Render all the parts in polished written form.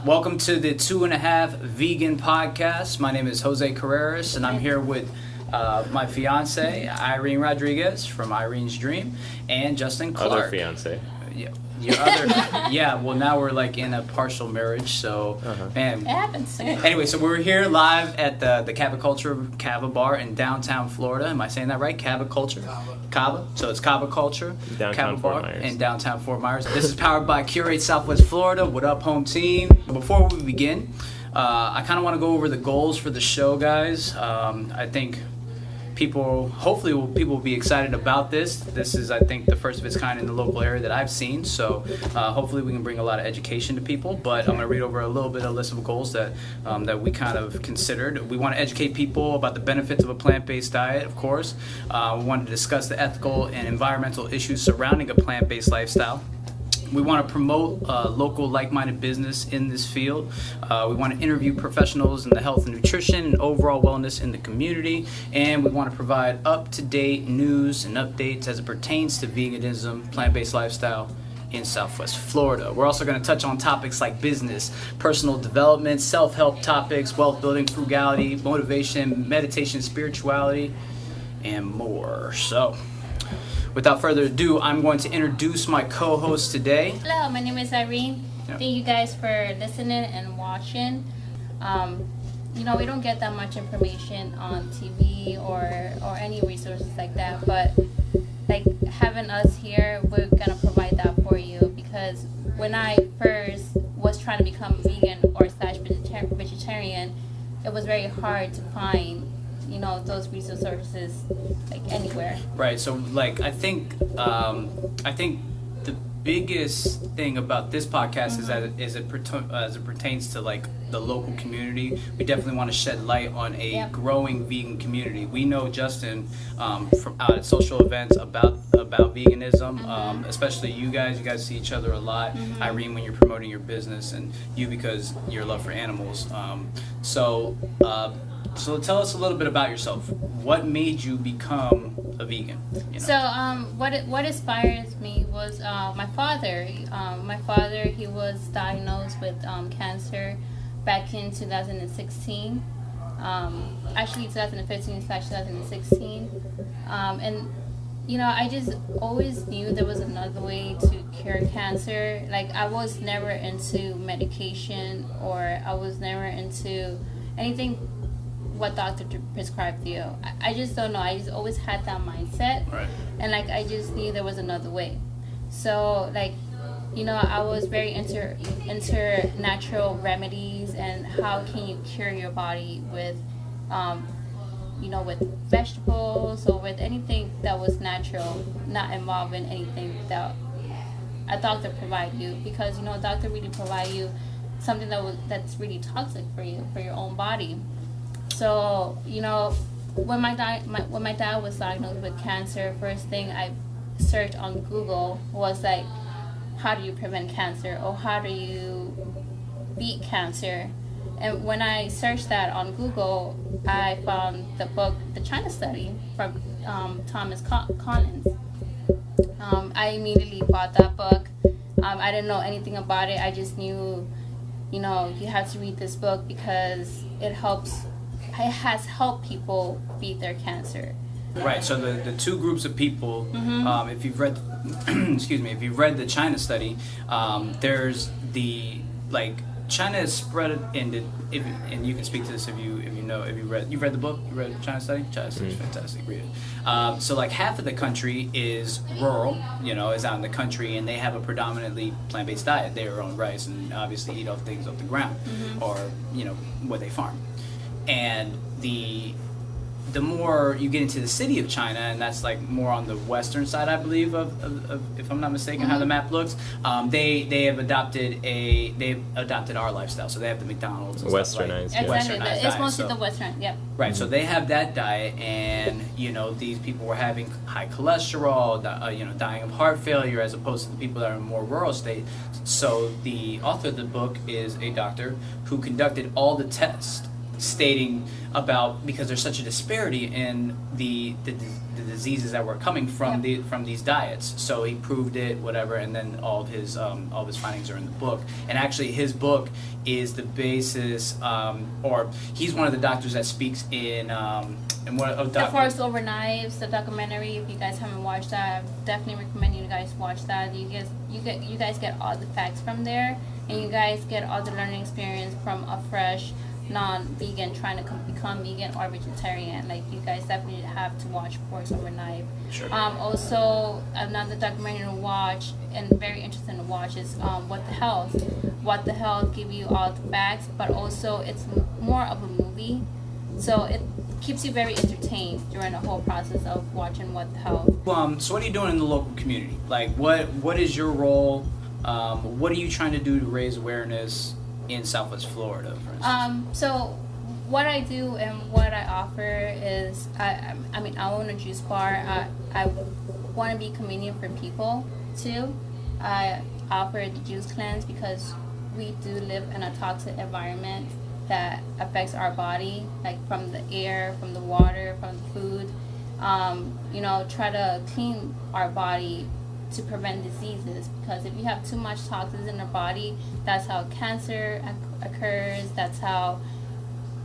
Welcome to the 2.5 Vegan Podcast. My name is Jose Carreras, and I'm here with my fiance, Irene Rodriguez from Irene's Dream, and Justin Clark. Other fiance. Your other, yeah. Well, now we're like in a partial marriage, so man. It happens. Anyway, so we're here live at the Kava Bar in downtown Florida. Am I saying that right? Kava. So it's Kava Culture. Downtown Kava Fort Bar Myers. in downtown Fort Myers. This is powered by Curate Southwest Florida. What up, home team? Before we begin, I kind of want to go over the goals for the show, guys. I think people will be excited about this. This is, I think, the first of its kind in the local area that I've seen. So hopefully we can bring a lot of education to people. But I'm going to read over a little bit of a list of goals that we kind of considered. We want to educate people about the benefits of a plant-based diet, of course. We want to discuss the ethical and environmental issues surrounding a plant-based lifestyle. We want to promote local like-minded business in this field. We want to interview professionals in the health and nutrition and overall wellness in the community. And we want to provide up-to-date news and updates as it pertains to veganism, plant-based lifestyle in Southwest Florida. We're also going to touch on topics like business, personal development, self-help topics, wealth building, frugality, motivation, meditation, spirituality, and more. So, without further ado, I'm going to introduce my co-host today. Hello, my name is Irene. Yeah. Thank you guys for listening and watching. We don't get that much information on TV or any resources like that, but like having us here, we're gonna provide that for you, because when I first was trying to become vegan or / vegetarian, it was very hard to find those resources like anywhere. Right. So, like, I think the biggest thing about this podcast is that as it pertains to like the local community, we definitely want to shed light on a growing vegan community. We know Justin from out at social events about veganism, especially you guys. You guys see each other a lot. Irene, when you're promoting your business, and you because your love for animals. So tell us a little bit about yourself. What made you become a vegan? So what inspires me was my father. My father, he was diagnosed with cancer back in 2016. Actually 2015/2016. And I just always knew there was another way to cure cancer. Like, I was never into medication, or I was never into anything what doctor prescribed to you. I just don't know. I just always had that mindset. Right. And like, I just knew there was another way. So like, I was very into natural remedies and how can you cure your body with, with vegetables or with anything that was natural, not involving anything that a doctor provide you, because a doctor really provide you something that's really toxic for you, for your own body. So, when my dad was diagnosed with cancer, first thing I searched on Google was like, how do you prevent cancer, or how do you beat cancer? And when I searched that on Google, I found the book, The China Study, from Thomas Collins. I immediately bought that book. I didn't know anything about it. I just knew, you have to read this book because it has helped people beat their cancer. Right. So the two groups of people, if you've read, if you've read the China Study, there's the China is spread into, and you can speak to this if you've read the book, you read China Study. China Study is fantastic. Read it. So like half of the country is rural, is out in the country, and they have a predominantly plant-based diet. They are on rice and obviously eat off things off the ground, or what they farm. And the more you get into the city of China, and that's like more on the western side, I believe, of if I'm not mistaken, how the map looks. They have adopted our lifestyle, so they have the McDonald's. And Westernized. Stuff like, exactly. Westernized It's diet, mostly the Western. Yep. Right. So they have that diet, and these people were having high cholesterol, dying of heart failure, as opposed to the people that are in more rural states. So the author of the book is a doctor who conducted all the tests stating about, because there's such a disparity in the diseases that were coming from from these diets. So he proved it, whatever, and then all of his findings are in the book. And actually, his book is the basis, or he's one of the doctors that speaks in The Forest Over Knives, the documentary. If you guys haven't watched that, I definitely recommend you guys watch that. You guys get all the facts from there, and you guys get all the learning experience from a fresh non-vegan trying to become vegan or vegetarian. Like, you guys definitely have to watch Forks Over Knife. Sure. Also, another documentary to watch and very interesting to watch is What the Health. What the Health give you all the facts, but also it's more of a movie, so it keeps you very entertained during the whole process of watching What the Health. So what are you doing in the local community? Like, what is your role? What are you trying to do to raise awareness in Southwest Florida, for instance? So what I do and what I offer is, I own a juice bar. I want to be convenient for people too. I offer the juice cleanse because we do live in a toxic environment that affects our body, like from the air, from the water, from the food. Try to clean our body to prevent diseases, because if you have too much toxins in the body, that's how cancer occurs, that's how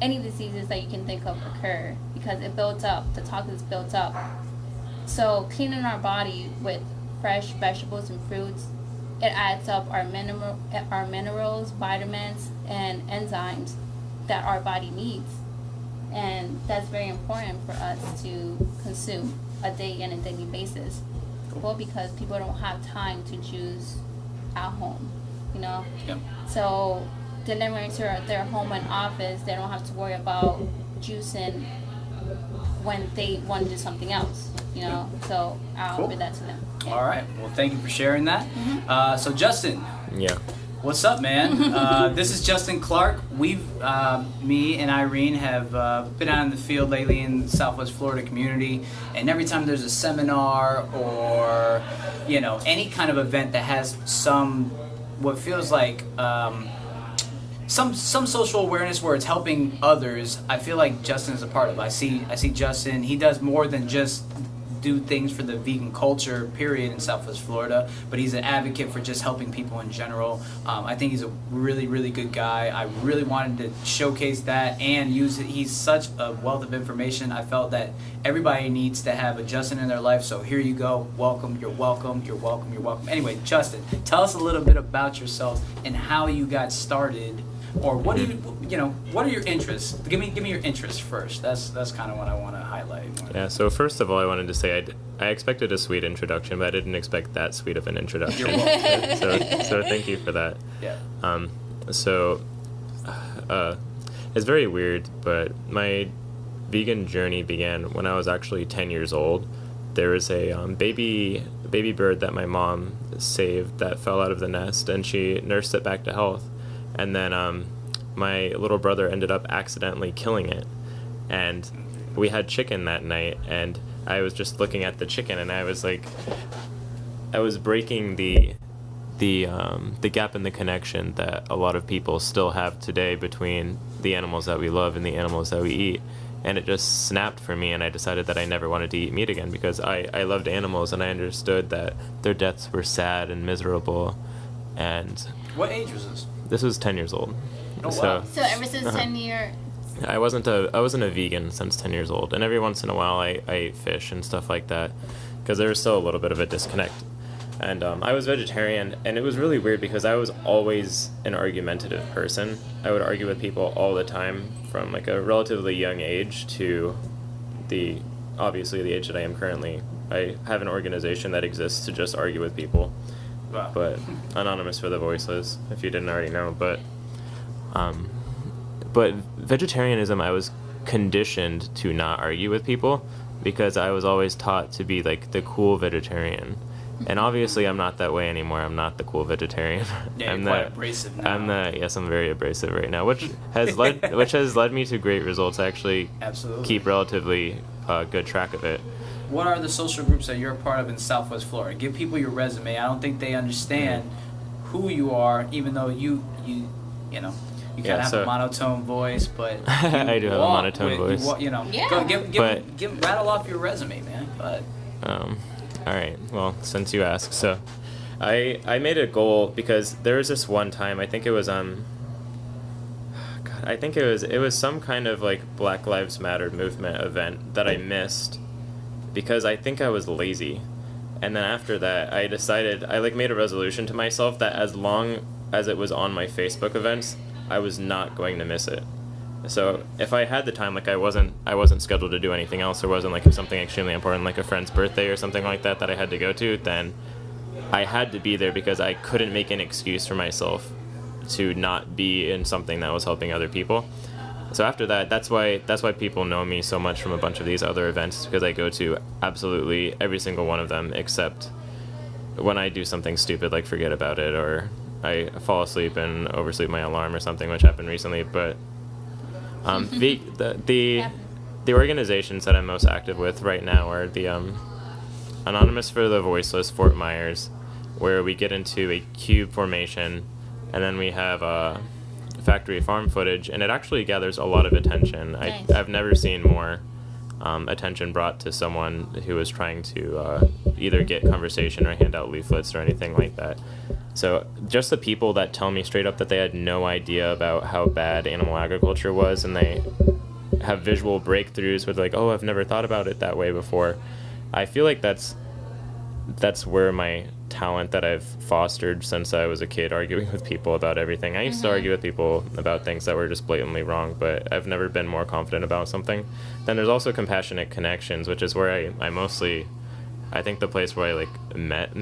any diseases that you can think of occur, because it builds up, the toxins built up. So cleaning our body with fresh vegetables and fruits, it adds up our minerals, vitamins, and enzymes that our body needs. And that's very important for us to consume a day on a daily basis. Well, because people don't have time to juice at home, Yep. So delivering to their home and office, they don't have to worry about juicing when they want to do something else, So I'll offer that to them. Yeah. All right. Well, thank you for sharing that. Mm-hmm. So Justin. Yeah. What's up, man? This is Justin Clark. Me and Irene have been out in the field lately in the Southwest Florida community, and every time there's a seminar or, any kind of event that has what feels like some social awareness where it's helping others, I feel like Justin is a part of it. I see Justin. He does more than just do things for the vegan culture, period, in Southwest Florida, but he's an advocate for just helping people in general. I think he's a really, really good guy. I really wanted to showcase that and use it. He's such a wealth of information. I felt that everybody needs to have a Justin in their life, so here you go. Welcome, you're welcome, you're welcome, you're welcome. Anyway, Justin, tell us a little bit about yourself and how you got started, or what do what are your interests? Give me your interests first. That's kind of what I want to highlight. Yeah, so first of all, I wanted to say I expected a sweet introduction, but I didn't expect that sweet of an introduction. You're welcome. so thank you for that. Yeah. It's very weird, but my vegan journey began when I was actually 10 years old. There was a baby bird that my mom saved that fell out of the nest, and she nursed it back to health. And then my little brother ended up accidentally killing it. And we had chicken that night, and I was just looking at the chicken, and I was breaking the gap in the connection that a lot of people still have today between the animals that we love and the animals that we eat. And it just snapped for me, and I decided that I never wanted to eat meat again, because I loved animals, and I understood that their deaths were sad and miserable. And what age was this? This was 10 years old. Oh, wow. So ever since 10 years... I wasn't a vegan since 10 years old, and every once in a while I ate fish and stuff like that, because there was still a little bit of a disconnect. And I was vegetarian, and it was really weird because I was always an argumentative person. I would argue with people all the time, from like a relatively young age to obviously the age that I am currently. I have an organization that exists to just argue with people. Wow. But anonymous for the voiceless, if you didn't already know. But vegetarianism, I was conditioned to not argue with people because I was always taught to be like the cool vegetarian. And obviously I'm not that way anymore. I'm not the cool vegetarian. Yeah, you're quite abrasive now. Yes, I'm very abrasive right now, which has led me to great results. I actually keep relatively good track of it. What are the social groups that you're a part of in Southwest Florida? Give people your resume. I don't think they understand who you are, even though you know. You kind of have a monotone voice, but I do have a monotone voice. Rattle off your resume, man. But all right. Well, since you ask, so I made a goal because there was this one time. I think it was it was some kind of like Black Lives Matter movement event that I missed because I think I was lazy. And then after that, I decided, I like made a resolution to myself that as long as it was on my Facebook events, I was not going to miss it. So if I had the time, like I wasn't scheduled to do anything else, or wasn't like something extremely important, like a friend's birthday or something like that I had to go to, then I had to be there because I couldn't make an excuse for myself to not be in something that was helping other people. So after that, that's why people know me so much from a bunch of these other events, because I go to absolutely every single one of them, except when I do something stupid like forget about it, or I fall asleep and oversleep my alarm or something, which happened recently. But the organizations that I'm most active with right now are the Anonymous for the Voiceless Fort Myers, where we get into a cube formation, and then we have factory farm footage, and it actually gathers a lot of attention. Nice. I've never seen more attention brought to someone who is trying to either get conversation or hand out leaflets or anything like that. So just the people that tell me straight up that they had no idea about how bad animal agriculture was, and they have visual breakthroughs with like, oh, I've never thought about it that way before. I feel like that's where my talent that I've fostered since I was a kid, arguing with people about everything. I used to argue with people about things that were just blatantly wrong, but I've never been more confident about something. Then there's also Compassionate Connections, which is where I mostly, I think the place where I like met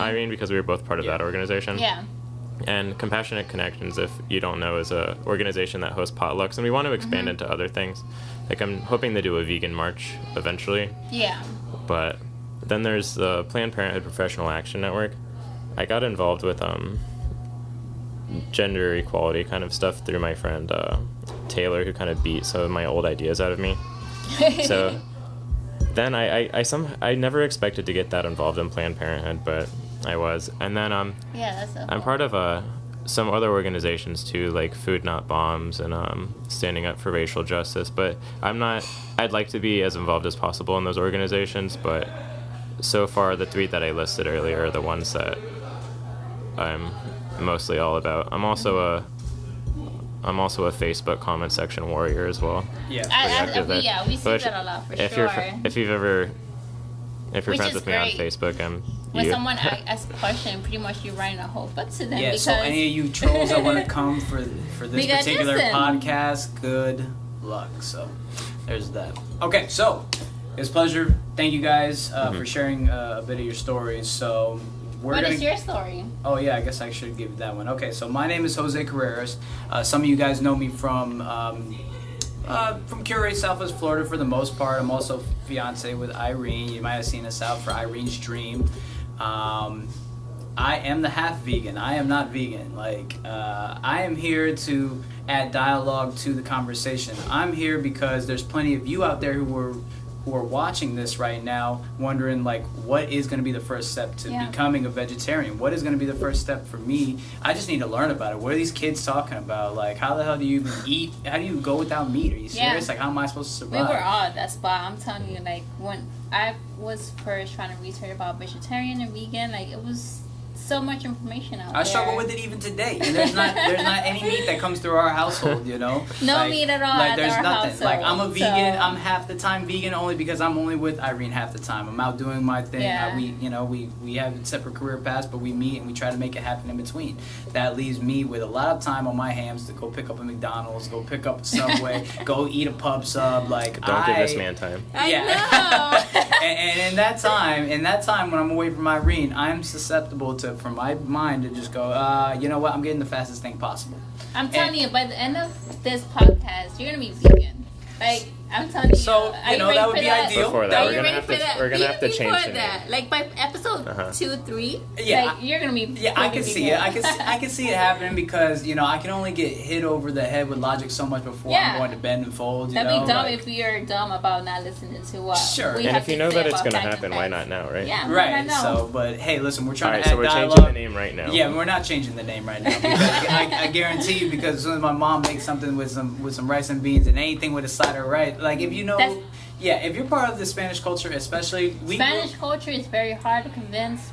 Irene, because we were both part of that organization. Yeah. And Compassionate Connections, if you don't know, is a organization that hosts potlucks, and we want to expand into other things. Like I'm hoping to do a vegan march eventually. Yeah. But then there's the Planned Parenthood Professional Action Network. I got involved with gender equality kind of stuff through my friend Taylor, who kind of beat some of my old ideas out of me. So then I never expected to get that involved in Planned Parenthood, but I was. And then I'm part of some other organizations too, like Food Not Bombs and Standing Up for Racial Justice. But I'd like to be as involved as possible in those organizations, but so far, the three that I listed earlier are the ones that I'm mostly all about. I'm also a Facebook comment section warrior as well. Yeah, we see that a lot for sure. If you're friends with me on Facebook, when someone asks a question, pretty much you're writing a whole book to them. Yeah, so any of you trolls that want to come for this particular podcast, good luck. So there's that. Okay, so it's a pleasure. Thank you guys for sharing a bit of your stories. So what is your story? Oh yeah, I guess I should give that one. Okay, so my name is Jose Carreras. Some of you guys know me from Curate, Southwest Florida for the most part. I'm also fiance with Irene. You might have seen us out for Irene's Dream. I am the half vegan. I am not vegan. I am here to add dialogue to the conversation. I'm here because there's plenty of you out there who are watching this right now wondering what is going to be the first step to becoming a vegetarian. What is going to be the first step for me? I just need to learn about it. What are these kids talking about? How the hell do you even eat? How do you go without meat? Are you serious? How am I supposed to survive? We were all at that spot. I'm telling you, when I was first trying to research about vegetarian and vegan, it was so much information out there. I struggle with it even today. And there's not any meat that comes through our household, No meat at all at there's our nothing. household. I'm a vegan. So. I'm half the time vegan only because I'm only with Irene half the time. I'm out doing my thing. Yeah. We have separate career paths, but we meet and we try to make it happen in between. That leaves me with a lot of time on my hands to go pick up a McDonald's, go pick up a Subway, go eat a pub sub. Don't give this man time. I know. and in that time when I'm away from Irene, I'm susceptible for my mind to just go, you know what, I'm getting the fastest thing possible. I'm telling you, by the end of this podcast, you're going to be vegan. I'm telling you. So, Are you know, ready that would for be ideal. Before Are that, you we're gonna ready have for to that? we're gonna have to Even change before the that, name. like by episode Uh-huh. 2, 3, Yeah, like you're gonna be. Yeah, I proving can me see it. wrong. I can see it happening because, you know, I can only get hit over the head with logic so much before Yeah. I'm going to bend and fold. You That'd know, be dumb like- if you're dumb about not listening to what. Sure. we And have if you to know say that it's about gonna facts and happen, why facts. not now, right? Yeah, why Right. not now? So, but hey, listen, we're All trying right, to add so we're dialogue. changing the name right now. Yeah, we're not changing the name right now because I guarantee you, because as soon as my mom makes something with some rice and beans and anything with a side of rice, like if you know, That's- yeah, if you're part of the Spanish culture, especially Spanish culture is very hard to convince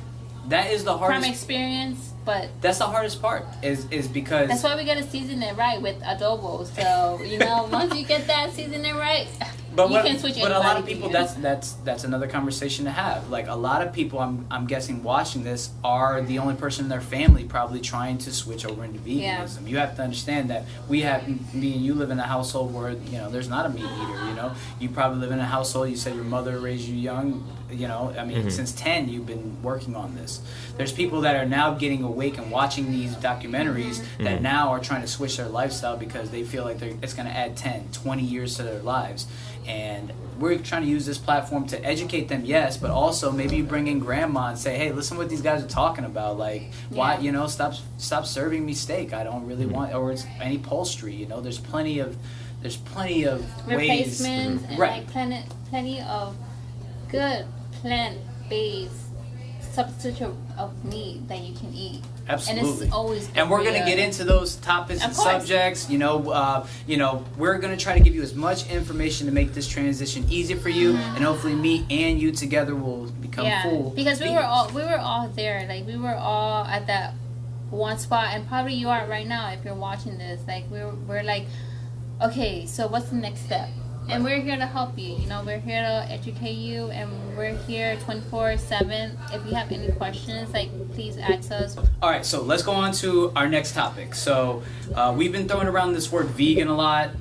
that is the from hardest. experience, but That's the hardest part is because that's why we gotta season it right with adobo. So you know, once you get that season it right, But you can switch a lot of anybody people, to you. that's another conversation to have. Like a lot of people, I'm guessing watching this are the only person in their family probably trying to switch over into veganism. Yeah. You have to understand that me and you live in a household where, you know, there's not a meat eater. You know, you probably live in a household. You said your mother raised you young. You know, I mean, since 10, you've been working on this. There's people that are now getting awake and watching these documentaries that now are trying to switch their lifestyle because they feel like it's going to add 10, 20 years to their lives. And we're trying to use this platform to educate them, yes, but also maybe you bring in grandma and say, hey, listen what these guys are talking about. Like, why, you know, stop serving me steak. I don't really want, or it's any poultry, you know, there's plenty of ways. Replacements and Right. like plenty of good plant-based substitute of meat that you can eat. Absolutely. And it's always good And we're for going to you. get into those topics Of and course. subjects. You know, we're going to try to give you as much information to make this transition easy for you, and hopefully me and you together will become full. Because we vegans. were all there. Like we were all at that one spot, and probably you are right now if you're watching this. Like we're like, okay, so what's the next step? And we're here to help you. You know, we're here to educate you, and we're here 24/7. If you have any questions, like please ask us. All right, so let's go on to our next topic. So we've been throwing around this word vegan a lot,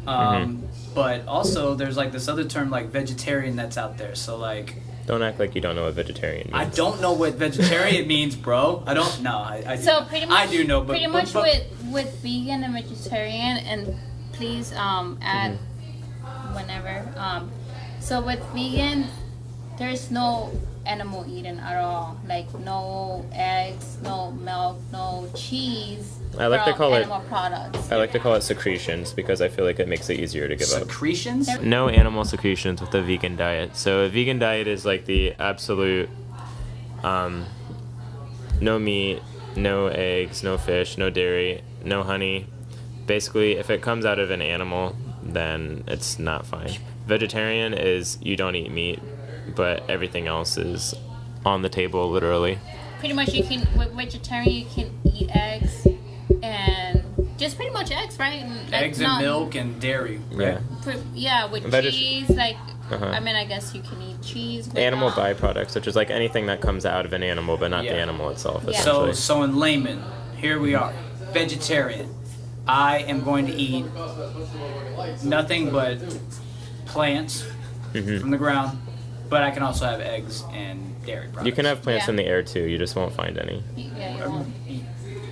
but also there's like this other term like vegetarian that's out there. So like, Don't act like you don't know what vegetarian means. I don't know what vegetarian means, bro. I don't know. I So pretty much, I do know, but pretty much but, with vegan and vegetarian, and please add whenever. So with vegan, there's no animal eating at all. Like no eggs, no milk, no cheese. I like to from call it- animal products. I like to call it secretions because I feel like it makes it easier to give up. secretions. No animal secretions with a vegan diet. So a vegan diet is like the absolute no meat, no eggs, no fish, no dairy, no honey. Basically, if it comes out of an animal, then it's not fine. Vegetarian is you don't eat meat, but everything else is on the table, literally. Pretty much, you can with vegetarian you can eat eggs and just pretty much eggs, right? Like, Eggs and not- milk and dairy. Yeah. Yeah, with cheese, like I mean, I guess you can eat cheese. But Animal byproducts, which is like anything that comes out of an animal, but not Yeah. the animal itself, Yeah. essentially. So in layman, here we are, vegetarian. I am going to eat nothing but plants from the ground, but I can also have eggs and dairy products. You can have plants Yeah. in the air too, you just won't find any. Yeah, you won't.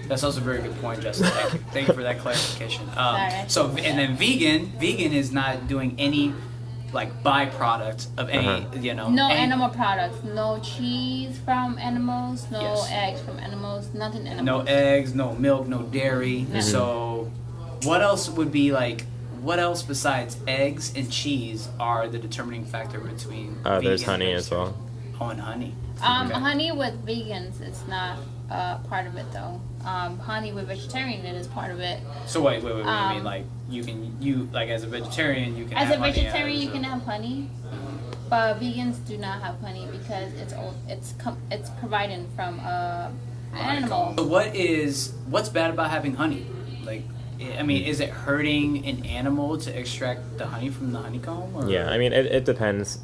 That's also a very good point, Justin. Thank you. Thank you for that clarification. Sorry. So, and then vegan is not doing any like byproduct of any, you know. No any- animal products. No cheese from animals. No Yes. eggs from animals. Nothing animal. No eggs, no milk, no dairy. So, what else would be like? What else besides eggs and cheese are the determining factor between? There's vegan honey and as well. Oh, and honey. Okay. Honey with vegans, it's not part of it though. Honey with vegetarian, it is part of it. So wait. What do you mean? Um, Like you like as a vegetarian you can As have a honey vegetarian, as you can have honey, but vegans do not have honey because it's provided from animal. So what's bad about having honey? Like, I mean, is it hurting an animal to extract the honey from the honeycomb? Or? Yeah, I mean, it depends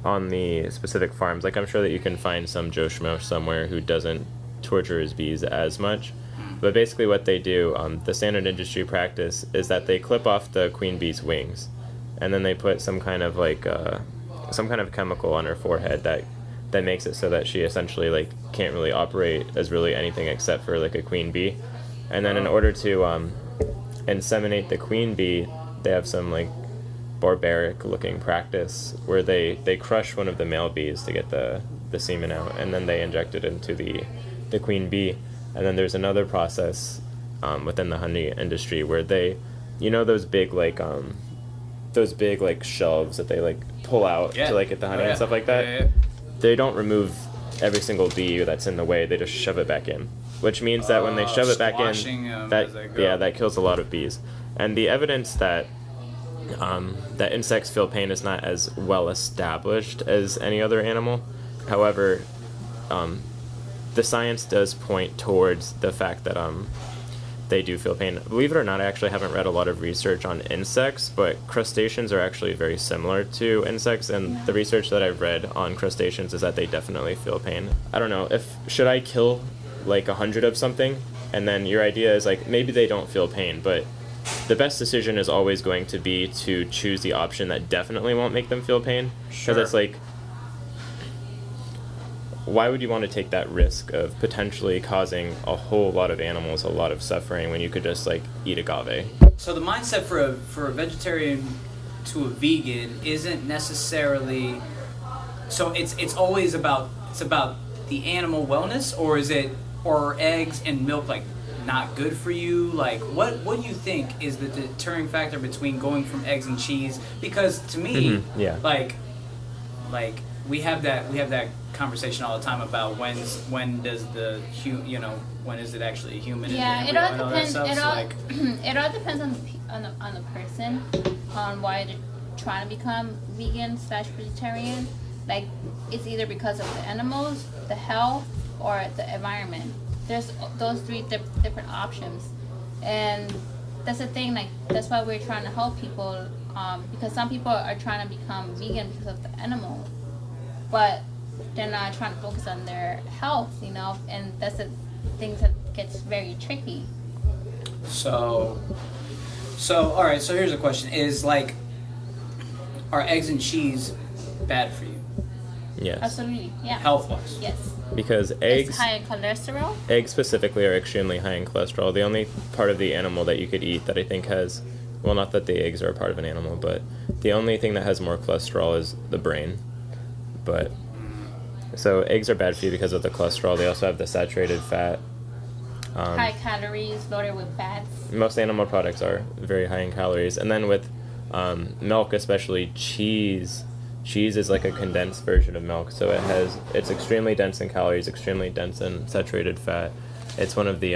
on the specific farms. Like, I'm sure that you can find some Joe Schmo somewhere who doesn't torture his bees as much. But basically what they do, the standard industry practice, is that they clip off the queen bee's wings. And then they put some kind of, like, some kind of chemical on her forehead that makes it so that she essentially, like, can't really operate as really anything except for, like, a queen bee. And then in order to inseminate the queen bee, they have some, like, barbaric looking practice where they crush one of the male bees to get the semen out, and then they inject it into the queen bee. And then there's another process within the honey industry where they, those big shelves that they like pull out to like get the honey and stuff like that. Yeah. They don't remove every single bee that's in the way. They just shove it back in, which means that when they shove it back in, that kills a lot of bees. And the evidence that that insects feel pain is not as well established as any other animal. However, the science does point towards the fact that they do feel pain. Believe it or not, I actually haven't read a lot of research on insects, but crustaceans are actually very similar to insects, and the research that I've read on crustaceans is that they definitely feel pain. I don't know, should I kill like 100 of something, and then your idea is like, maybe they don't feel pain, but the best decision is always going to be to choose the option that definitely won't make them feel pain. Because it's like, why would you want to take that risk of potentially causing a whole lot of animals a lot of suffering when you could just like eat agave? So the mindset for a vegetarian to a vegan isn't necessarily, so it's always about the animal wellness, or are eggs and milk like not good for you? Like what do you think is the deterring factor between going from eggs and cheese? Because to me, like we have that conversation all the time about when is it actually a human? It all depends. It all depends on the person, on why they're trying to become vegan / vegetarian. Like, it's either because of the animals, the health, or the environment. There's those three different options, and that's the thing. Like, that's why we're trying to help people, because some people are trying to become vegan because of the animal, but they're not trying to focus on their health, and that's the things that gets very tricky. So all right, so here's a question: is like, are eggs and cheese bad for you? Yes. Absolutely, yeah. Health-wise? Yes. Because eggs... It's high in cholesterol? Eggs specifically are extremely high in cholesterol. The only part of the animal that you could eat that I think has... Well, not that the eggs are a part of an animal, but the only thing that has more cholesterol is the brain. But... So eggs are bad for you because of the cholesterol. They also have the saturated fat. High calories, loaded with fats. Most animal products are very high in calories. And then with milk, especially cheese... Cheese is like a condensed version of milk, so it's extremely dense in calories, extremely dense in saturated fat. It's one of the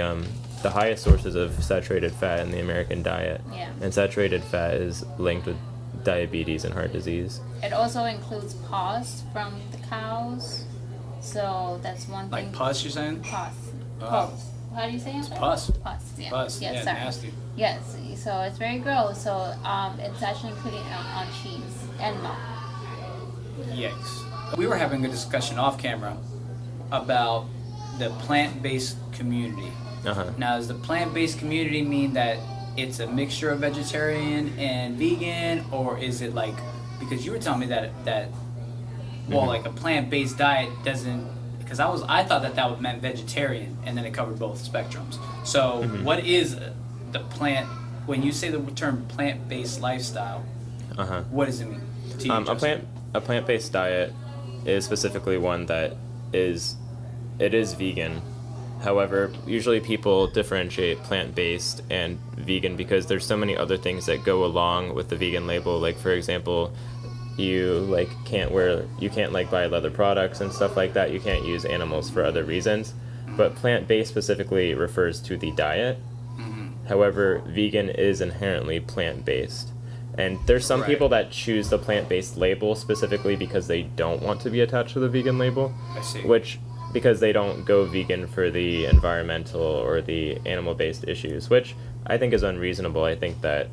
highest sources of saturated fat in the American diet. Yeah. And saturated fat is linked with diabetes and heart disease. It also includes pus from the cows, so that's one thing. Like pus, you're saying? Pus. How do you say it? It's pus. Pus, yeah. Pus, yes, yeah, sorry. nasty. Yes, so it's very gross. So it's actually included on cheese and milk. Yikes. We were having a discussion off camera about the plant-based community. Uh-huh. Now, does the plant-based community mean that it's a mixture of vegetarian and vegan, or is it like, because you were telling me that like a plant-based diet doesn't, because I thought that would meant vegetarian, and then it covered both spectrums. So what is the plant, when you say the term plant-based lifestyle, what does it mean to you, A plant-based diet is specifically one that is vegan. However, usually people differentiate plant-based and vegan because there's so many other things that go along with the vegan label. Like, for example, you can't buy leather products and stuff like that. You can't use animals for other reasons. But plant-based specifically refers to the diet. However, vegan is inherently plant-based. And there's some people that choose the plant-based label specifically because they don't want to be attached to the vegan label. I see. Because they don't go vegan for the environmental or the animal-based issues, which I think is unreasonable. I think that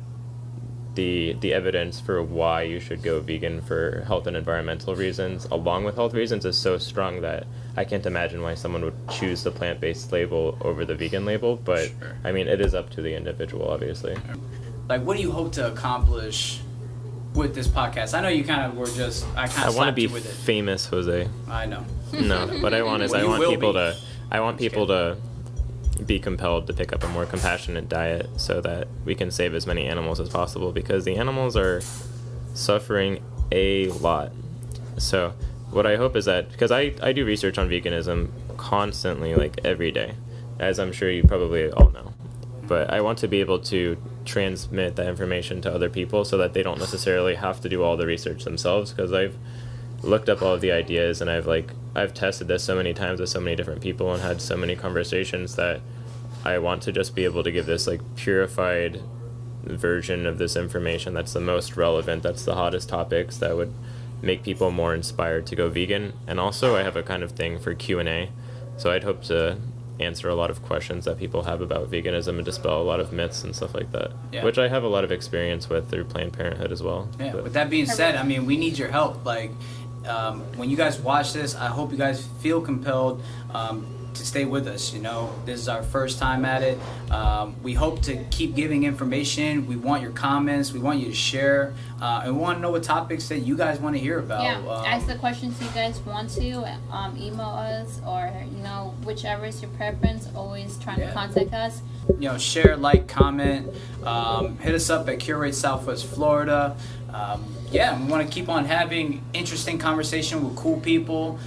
the evidence for why you should go vegan for health and environmental reasons, along with health reasons, is so strong that I can't imagine why someone would choose the plant-based label over the vegan label. But, I mean, it is up to the individual, obviously. Like, what do you hope to accomplish with this podcast? I know you kind of were just, I want to be with it. Famous, Jose. I know. No, what I want is I want people to be compelled to pick up a more compassionate diet so that we can save as many animals as possible, because the animals are suffering a lot. So what I hope is that, because I do research on veganism constantly, like every day, as I'm sure you probably all know. But I want to be able to transmit that information to other people so that they don't necessarily have to do all the research themselves, because I've looked up all of the ideas and I've tested this so many times with so many different people and had so many conversations that I want to just be able to give this like purified version of this information that's the most relevant, that's the hottest topics, that would make people more inspired to go vegan. And also I have a kind of thing for Q&A, so I'd hope to answer a lot of questions that people have about veganism and dispel a lot of myths and stuff like that, which I have a lot of experience with through Planned Parenthood as well. Yeah. With that being said, I mean, we need your help. Like, when you guys watch this, I hope you guys feel compelled to stay with us. You know, this is our first time at it. We hope to keep giving information. We want your comments. We want you to share. And we want to know what topics that you guys want to hear about. Yeah, ask the questions you guys want to. Email us, or, you know, whichever is your preference. Always trying to contact us. You know, share, like, comment. Hit us up at Curate Southwest Florida. We want to keep on having interesting conversation with cool people.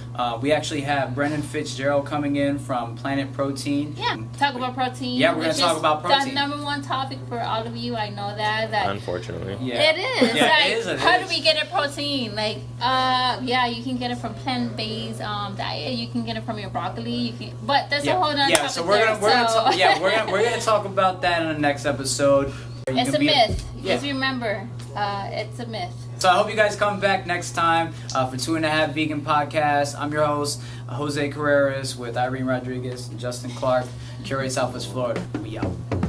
We actually have Brendan Fitzgerald coming in from Planet Protein. Yeah, talk about protein. Yeah, we're going to talk about protein. The number one topic for all of you. I know that. Unfortunately. Yeah. It is. Yeah, like, it is. How do we get it protein? Like, you can get it from plant-based diet. You can get it from your broccoli. But there's a whole other topic. So we're gonna talk about that in the next episode. It's a myth. Just remember, it's a myth. So I hope you guys come back next time for 2.5 Vegan Podcast. I'm your host, Jose Carreras, with Irene Rodriguez and Justin Clark, Curate Southwest Florida. We out.